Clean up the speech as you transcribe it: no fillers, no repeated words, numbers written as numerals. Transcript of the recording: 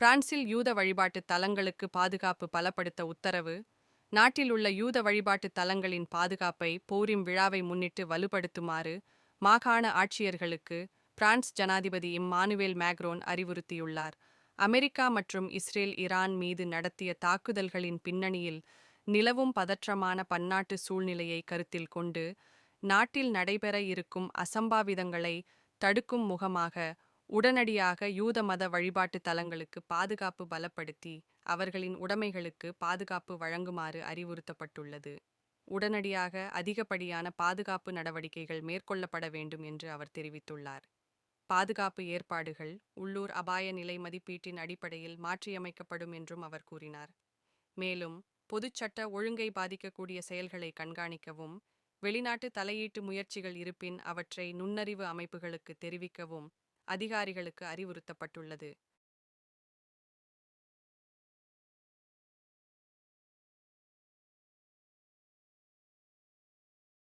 பிரான்சில் யூத வழிபாட்டு தலங்களுக்கு பாதுகாப்பு பலப்படுத்த உத்தரவு. நாட்டில் உள்ள யூத வழிபாட்டு தலங்களின் பாதுகாப்பை போரிம் விழாவை முன்னிட்டு வலுப்படுத்துமாறு மாகாண ஆட்சியர்களுக்கு பிரான்ஸ் ஜனாதிபதி இம்மானுவேல் மேக்ரோன் அறிவுறுத்தியுள்ளார். அமெரிக்கா மற்றும் இஸ்ரேல் ஈரான் மீது நடத்திய தாக்குதல்களின் பின்னணியில் நிலவும் பதற்றமான பன்னாட்டு சூழ்நிலையை கருத்தில் கொண்டு நாட்டில் நடைபெற இருக்கும் அசம்பாவிதங்களை தடுக்கும் முகமாக உடனடியாக யூத மத வழிபாட்டு தலங்களுக்கு பாதுகாப்பு பலப்படுத்தி அவர்களின் உடைமைகளுக்கு பாதுகாப்பு வழங்குமாறு அறிவுறுத்தப்பட்டுள்ளது. உடனடியாக அதிகப்படியான பாதுகாப்பு நடவடிக்கைகள் மேற்கொள்ளப்பட வேண்டும் என்று அவர் தெரிவித்துள்ளார். பாதுகாப்பு ஏற்பாடுகள் உள்ளூர் அபாய நிலை மதிப்பீட்டின் அடிப்படையில் மாற்றியமைக்கப்படும் என்றும் அவர் கூறினார். மேலும் பொதுச்சட்ட ஒழுங்கை பாதிக்கக்கூடிய செயல்களை கண்காணிக்கவும், வெளிநாட்டு தலையீட்டு முயற்சிகள் இருப்பின் அவற்றை நுண்ணறிவு அமைப்புகளுக்கு தெரிவிக்கவும் அதிகாரிகளுக்கு அறிவுறுத்தப்பட்டுள்ளது.